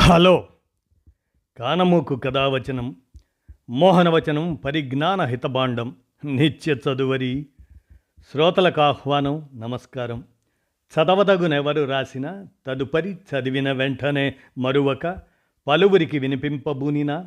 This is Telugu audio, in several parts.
హలో. కానమూకు కథావచనం మోహనవచనం పరిజ్ఞాన హితబాండం నిత్య చదువరి శ్రోతలకు ఆహ్వానం. నమస్కారం. చదవదగునెవరు రాసిన తదుపరి చదివిన వెంటనే మరువక పలువురికి వినిపింపబూనిన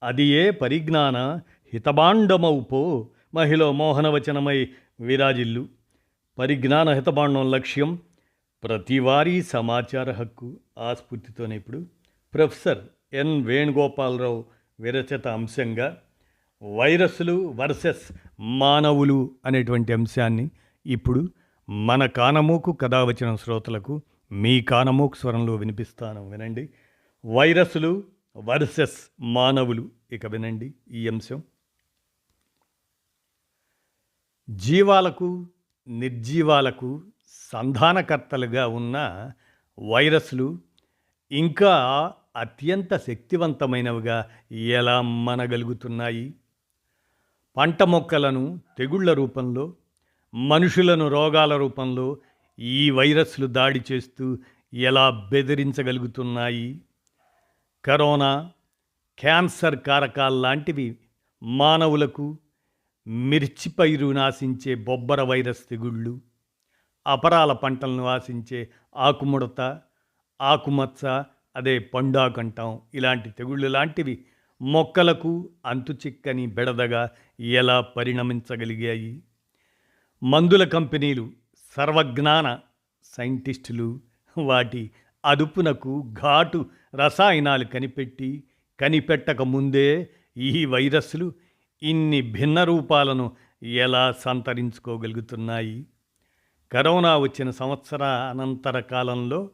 అది ఏ పరిజ్ఞాన హితబాండమౌపో మహిళ మోహనవచనమై విరాజిల్లు. పరిజ్ఞాన హితబాండం లక్ష్యం ప్రతివారీ సమాచార హక్కు. ఆ స్ఫూర్తితోనే ఇప్పుడు ప్రొఫెసర్ ఎన్ వేణుగోపాలరావు విరచిత అంశంగా వైరస్లు వర్సెస్ మానవులు అనేటువంటి అంశాన్ని ఇప్పుడు మన కానమూకు కథావచనం శ్రోతలకు మీ కానమూకు స్వరంలో వినిపిస్తాను. వినండి. వైరస్లు వర్సెస్ మానవులు. ఇక వినండి ఈ అంశం. జీవాలకు నిర్జీవాలకు సంధానకర్తలుగా ఉన్న వైరస్లు ఇంకా అత్యంత శక్తివంతమైనవిగా ఎలా మనగలుగుతున్నాయి? పంట మొక్కలను తెగుళ్ల రూపంలో, మనుషులను రోగాల రూపంలో ఈ వైరస్లు దాడి చేస్తూ ఎలా బెదిరించగలుగుతున్నాయి? కరోనా, క్యాన్సర్ కారకాల్లాంటివి మానవులకు, మిర్చిపైరు నాశించే బొబ్బర వైరస్ తెగుళ్ళు, అపరాల పంటలను ఆశించే ఆకుముడత, ఆకుమచ్చ, అదే పండాకంటాం, ఇలాంటి తెగుళ్ళు లాంటివి మొక్కలకు అంతుచిక్కని బెడదగా ఎలా పరిణమించగలిగాయి? మందుల కంపెనీలు, సర్వజ్ఞాన సైంటిస్టులు వాటి అదుపునకు ఘాటు రసాయనాలు కనిపెట్టక ముందే ఈ వైరస్లు ఇన్ని భిన్న రూపాలను ఎలా సంతరించుకోగలుగుతున్నాయి? కరోనా వచ్చిన సంవత్సర అనంతర కాలంలో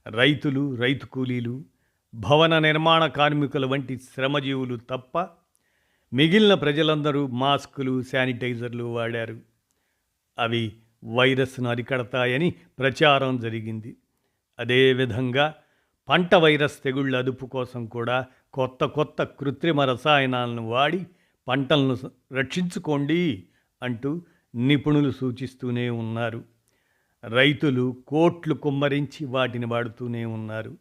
రైతులు, రైతు కూలీలు, భవన నిర్మాణ కార్మికుల వంటి శ్రమజీవులు తప్ప మిగిలిన ప్రజలందరూ మాస్కులు, శానిటైజర్లు వాడారు. అవి వైరస్ను అరికడతాయని ప్రచారం జరిగింది. అదేవిధంగా పంట వైరస్ తెగుళ్ళ అదుపు కోసం కూడా కొత్త కృత్రిమ రసాయనాలను వాడి పంటలను రక్షించుకోండి అంటూ నిపుణులు సూచిస్తూనే ఉన్నారు. రైతులు కోట్లు కుమ్మరించి వాటిని వాడుతూనే ఉన్నారు.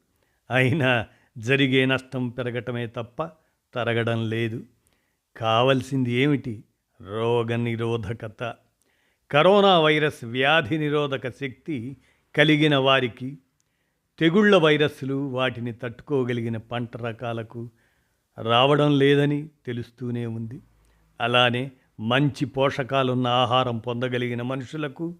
అయినా జరిగే నష్టం పెరగటమే తప్ప తరగడం లేదు. కావలసింది ఏమిటి? రోగ నిరోధకత. కరోనా వైరస్ వ్యాధి నిరోధక శక్తి కలిగిన వారికి, తెగుళ్ల వైరస్లు వాటిని తట్టుకోగలిగిన పంట రకాలకు రావడం లేదని తెలుస్తూనే ఉంది. అలానే మంచి పోషకాలున్న ఆహారం పొందగలిగిన మనుషులకు,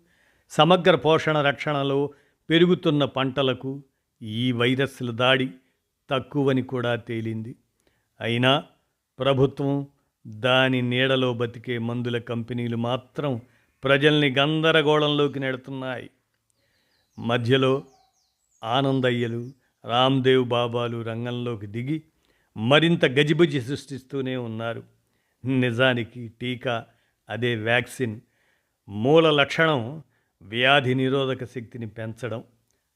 సమగ్ర పోషణ రక్షణలో పెరుగుతున్న పంటలకు ఈ వైరస్ల దాడి తక్కువని కూడా తేలింది. అయినా ప్రభుత్వం, దాని నీడలో బతికే మందుల కంపెనీలు మాత్రం ప్రజల్ని గందరగోళంలోకి నెడుతున్నాయి. మధ్యలో ఆనందయ్యలు, రామ్దేవ్ బాబాలు రంగంలోకి దిగి మరింత గజిబిజి సృష్టిస్తూనే ఉన్నారు. నిజానికి టీకా, అదే వ్యాక్సిన్ మూల లక్షణం వ్యాధి నిరోధక శక్తిని పెంచడం.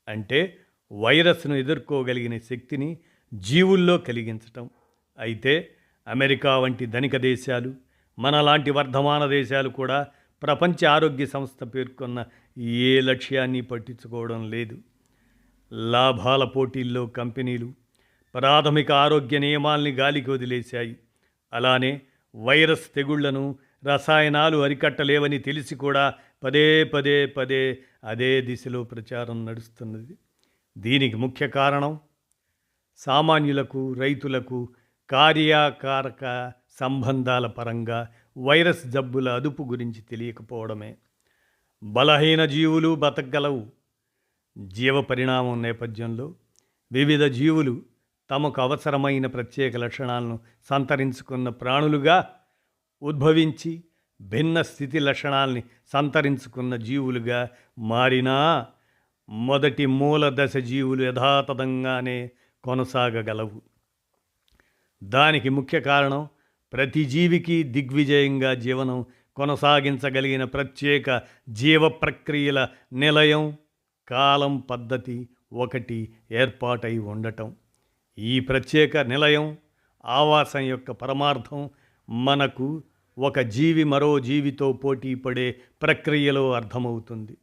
అంటే వైరస్ను ఎదుర్కోగలిగిన శక్తిని జీవుల్లో కలిగించటం. అయితే అమెరికా వంటి ధనిక దేశాలు, మనలాంటి వర్ధమాన దేశాలు కూడా ప్రపంచ ఆరోగ్య సంస్థ పేర్కొన్న ఏ లక్ష్యాన్ని పట్టించుకోవడం లేదు. లాభాల పోటీల్లో కంపెనీలు ప్రాథమిక ఆరోగ్య నియమాల్ని గాలికి వదిలేశాయి. అలానే వైరస్ తెగుళ్లను రసాయనాలు అరికట్టలేవని తెలిసి కూడా పదే అదే దిశలో ప్రచారం నడుస్తున్నది. దీనికి ముఖ్య కారణం సామాన్యులకు, రైతులకు కార్యకారక సంబంధాల పరంగా వైరస్ జబ్బుల అదుపు గురించి తెలియకపోవడమే. బలహీన జీవులు బతకగలవు. జీవ పరిణామం నేపథ్యంలో వివిధ జీవులు తమకు అవసరమైన ప్రత్యేక లక్షణాలను సంతరించుకున్న ప్రాణులుగా ఉద్భవించి భిన్న స్థితి లక్షణాల్ని సంతరించుకున్న జీవులుగా మారినా మొదటి మూల దశ జీవులు యథాతథంగానే కొనసాగగలవు. దానికి ముఖ్య కారణం ప్రతి జీవికి దిగ్విజయంగా జీవనం కొనసాగించగలిగిన ప్రత్యేక జీవ ప్రక్రియల నిలయం, కాలం, పద్ధతి ఒకటి ఏర్పాటై ఉండటం. ఈ ప్రత్యేక నిలయం, ఆవాసం యొక్క పరమార్థం మనకు ఒక జీవి మరో జీవితో పోటీ పడే ప్రక్రియలో అర్థమవుతుంది.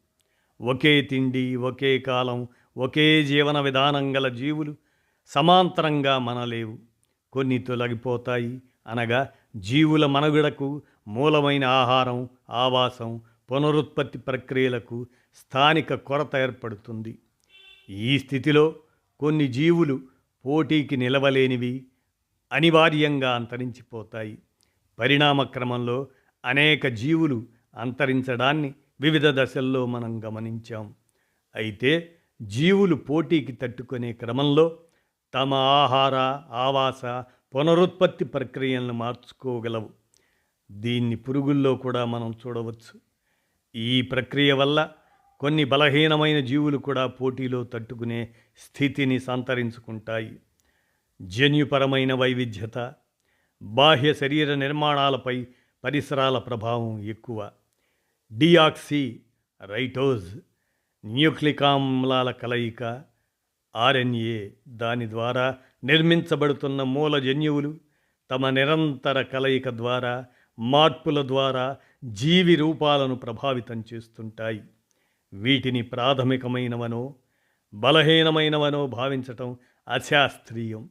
ఒకే తిండి, ఒకే కాలం, ఒకే జీవన విధానం గల జీవులు సమాంతరంగా మనలేవు. కొన్ని తొలగిపోతాయి. అనగా జీవుల మనుగడకు మూలమైన ఆహారం, ఆవాసం, పునరుత్పత్తి ప్రక్రియలకు స్థానిక కొరత ఏర్పడుతుంది. ఈ స్థితిలో కొన్ని జీవులు పోటీకి నిలవలేనివి అనివార్యంగా అంతరించిపోతాయి. పరిణామ క్రమంలో అనేక జీవులు అంతరించడాన్ని వివిధ దశల్లో మనం గమనించాం. అయితే జీవులు పోటీకి తట్టుకునే క్రమంలో తమ ఆహార, ఆవాస, పునరుత్పత్తి ప్రక్రియలను మార్చుకోగలవు. దీన్ని పురుగుల్లో కూడా మనం చూడవచ్చు. ఈ ప్రక్రియ వల్ల కొన్ని బలహీనమైన జీవులు కూడా పోటీలో తట్టుకునే స్థితిని సంతరించుకుంటాయి. జన్యుపరమైన వైవిధ్యత, బాహ్య శరీర నిర్మాణాలపై పరిసరాల ప్రభావం ఎక్కువ. డియాక్సీ రైటోజ్ న్యూక్లిక్ ఆమ్లాల కలయిక, ఆర్ఎన్ఏ, దాని ద్వారా నిర్మించబడుతున్న మూల జన్యువులు తమ నిరంతర కలయిక ద్వారా, మార్పుల ద్వారా జీవి రూపాలను ప్రభావితం చేస్తుంటాయి. వీటిని ప్రాథమికమైనవనో బలహీనమైనవనో భావించటం అశాస్త్రీయం.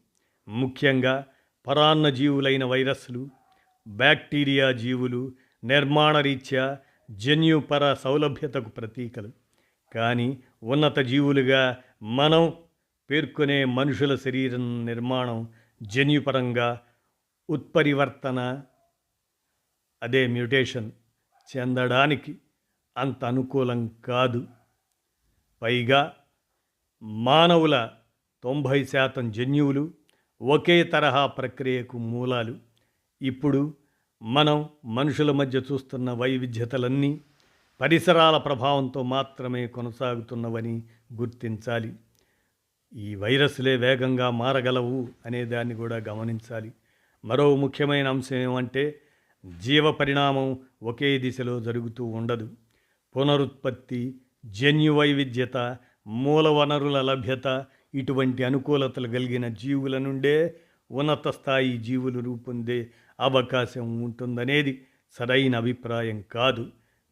ముఖ్యంగా పరాన్న జీవులైన వైరస్లు, బ్యాక్టీరియా జీవులు నిర్మాణరీత్యా జన్యుపర సౌలభ్యతకు ప్రతీకలు. కానీ ఉన్నత జీవులుగా మనం పేర్కొనే మనుషుల శరీరం నిర్మాణం జన్యుపరంగా ఉత్పరివర్తన, అదే మ్యూటేషన్ చెందడానికి అంత అనుకూలం కాదు. పైగా మానవుల 90% జన్యువులు ఒకే తరహా ప్రక్రియకు మూలాలు. ఇప్పుడు మనం మనుషుల మధ్య చూస్తున్న వైవిధ్యతలన్నీ పరిసరాల ప్రభావంతో మాత్రమే కొనసాగుతున్నవని గుర్తించాలి. ఈ వైరస్లే వేగంగా మారగలవు అనే దాన్ని కూడా గమనించాలి. మరో ముఖ్యమైన అంశం ఏమంటే జీవ పరిణామం ఒకే దిశలో జరుగుతూ ఉండదు. పునరుత్పత్తి, జన్యు వైవిధ్యత, మూల వనరుల లభ్యత, ఇటువంటి అనుకూలతలు కలిగిన జీవుల నుండే ఉన్నత స్థాయి జీవులు రూపొందే అవకాశం ఉంటుందనేది సరైన అభిప్రాయం కాదు.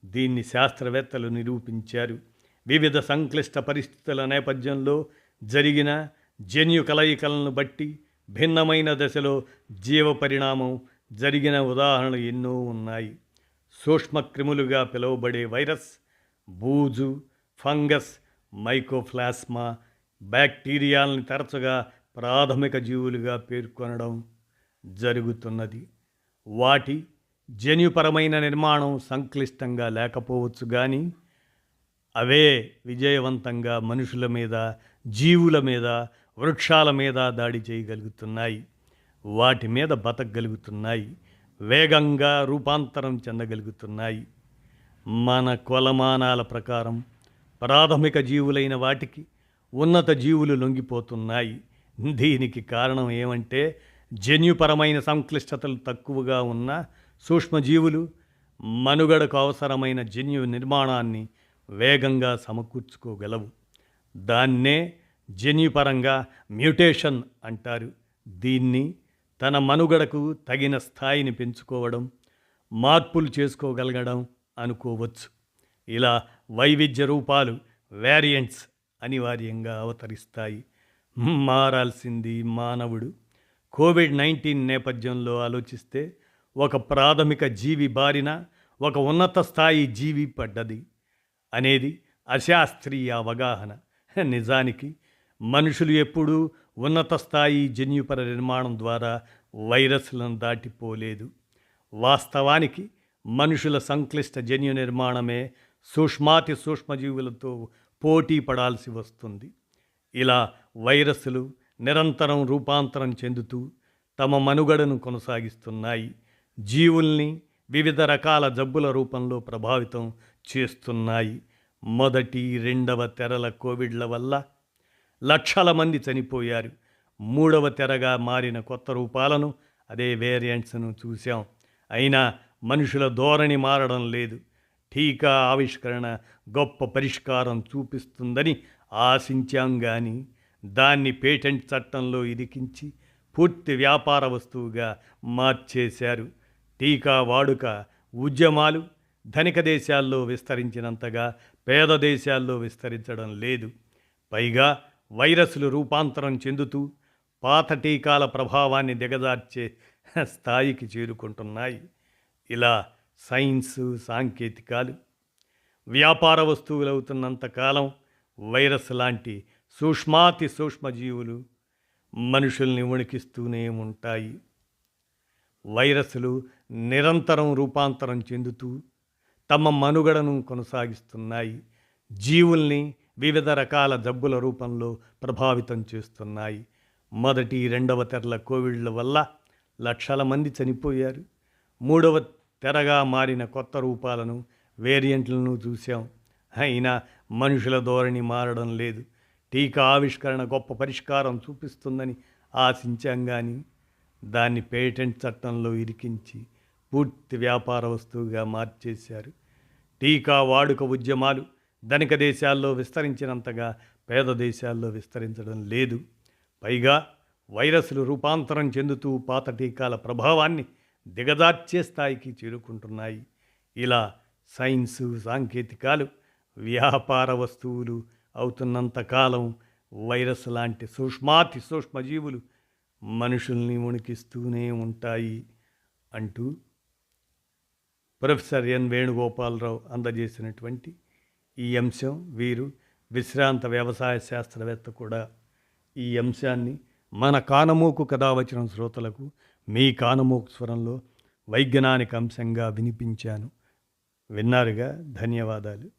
దీన్ని శాస్త్రవేత్తలు నిరూపించారు. వివిధ సంక్లిష్ట పరిస్థితుల నేపథ్యంలో జరిగిన జన్యు కలయికలను బట్టి భిన్నమైన దశలో జీవ పరిణామం జరిగిన ఉదాహరణలు ఎన్నో ఉన్నాయి. సూక్ష్మక్రిములుగా పిలువబడే వైరస్, బూజు, ఫంగస్, మైకోప్లాస్మా, బ్యాక్టీరియాలని తరచుగా ప్రాథమిక జీవులుగా పేర్కొనడం జరుగుతున్నది. వాటి జన్యుపరమైన నిర్మాణం సంక్లిష్టంగా లేకపోవచ్చు, కానీ అవే విజయవంతంగా మనుషుల మీద, జీవుల మీద, వృక్షాల మీద దాడి చేయగలుగుతున్నాయి. వాటి మీద బతకగలుగుతున్నాయి. వేగంగా రూపాంతరం చెందగలుగుతున్నాయి. మన కొలమానాల ప్రకారం ప్రాథమిక జీవులైన వాటికి ఉన్నత జీవులు లొంగిపోతున్నాయి. దీనికి కారణం ఏమంటే జన్యుపరమైన సంక్లిష్టతలు తక్కువగా ఉన్న సూక్ష్మజీవులు మనుగడకు అవసరమైన జన్యు నిర్మాణాన్ని వేగంగా సమకూర్చుకోగలవు. దాన్నే జన్యుపరంగా మ్యూటేషన్ అంటారు. దీన్ని తన మనుగడకు తగిన స్థాయిని పెంచుకోవడం, మార్పులు చేసుకోగలగడం అనుకోవచ్చు. ఇలా వైవిధ్య రూపాలు, వేరియంట్స్ అనివార్యంగా అవతరిస్తాయి. మారాల్సింది మానవుడు. కోవిడ్-19 నేపథ్యంలో ఆలోచిస్తే ఒక ప్రాథమిక జీవి బారిన ఒక ఉన్నత స్థాయి జీవి పడ్డది అనేది అశాస్త్రీయ అవగాహన. నిజానికి మనుషులు ఎప్పుడూ ఉన్నత స్థాయి జన్యుపర నిర్మాణం ద్వారా వైరస్లను దాటిపోలేదు. వాస్తవానికి మనుషుల సంక్లిష్ట జన్యు నిర్మాణమే సూక్ష్మాతి సూక్ష్మజీవులతో పోటీ పడాల్సి వస్తుంది. ఇలా వైరస్లు నిరంతరం రూపాంతరం చెందుతూ తమ మనుగడను కొనసాగిస్తున్నాయి. జీవుల్ని వివిధ రకాల జబ్బుల రూపంలో ప్రభావితం చేస్తున్నాయి. మొదటి, రెండవ తెరల కోవిడ్ల వల్ల లక్షల మంది చనిపోయారు. మూడవ తెరగా మారిన కొత్త రూపాలను, అదే వేరియంట్స్ను చూశాం. అయినా మనుషుల ధోరణి మారడం లేదు. టీకా ఆవిష్కరణ గొప్ప పరిష్కారం చూపిస్తుందని ఆశించాం, కానీ దాన్ని పేటెంట్ చట్టంలో ఇరికించి పూర్తి వ్యాపార వస్తువుగా మార్చేశారు. టీకా వాడుక ఉద్యమాలు ధనిక దేశాల్లో విస్తరించినంతగా పేద దేశాల్లో విస్తరించడం లేదు. పైగా వైరస్లు రూపాంతరం చెందుతూ పాత టీకాల ప్రభావాన్ని దిగజార్చే స్థాయికి చేరుకుంటున్నాయి. ఇలా సైన్సు, సాంకేతికాలు వ్యాపార వస్తువులవుతున్నంతకాలం వైరస్ లాంటి సూక్ష్మాతి సూక్ష్మజీవులు మనుషుల్ని వణికిస్తూనే ఉంటాయి. వైరస్లు నిరంతరం రూపాంతరం చెందుతూ తమ మనుగడను కొనసాగిస్తున్నాయి. జీవుల్ని వివిధ రకాల జబ్బుల రూపంలో ప్రభావితం చేస్తున్నాయి. మొదటి, రెండవ తెరల కోవిడ్ల వల్ల లక్షల మంది చనిపోయారు. మూడవ తెరగా మారిన కొత్త రూపాలను, వేరియంట్లను చూశాం. అయినా మనుషుల ధోరణి మారడం లేదు. టీకా ఆవిష్కరణ గొప్ప పరిష్కారం చూపిస్తుందని ఆశించాం, కానీ దాన్ని పేటెంట్ చట్టంలో ఇరికించి పూర్తి వ్యాపార వస్తువుగా మార్చేశారు. టీకా వాడుక ఉద్యమాలు ధనిక దేశాల్లో విస్తరించినంతగా పేద దేశాల్లో విస్తరించడం లేదు. పైగా వైరస్లు రూపాంతరం చెందుతూ పాత టీకాల ప్రభావాన్ని దిగజార్చే స్థాయికి చేరుకుంటున్నాయి. ఇలా సైన్సు, సాంకేతికాలు వ్యాపార వస్తువులు అవుతున్నంతకాలం వైరస్ లాంటి సూక్ష్మాతి సూక్ష్మజీవులు మనుషుల్ని వణికిస్తూనే ఉంటాయి అంటూ ప్రొఫెసర్ ఎన్ వేణుగోపాలరావు అందజేసినటువంటి ఈ అంశం. వీరు విశ్రాంత వ్యవసాయ శాస్త్రవేత్త కూడా. ఈ అంశాన్ని మన కానమోకు కథావచనం శ్రోతలకు మీ కానమోకు స్వరంలో వైజ్ఞానిక అంశంగా వినిపించాను. విన్నారుగా. ధన్యవాదాలు.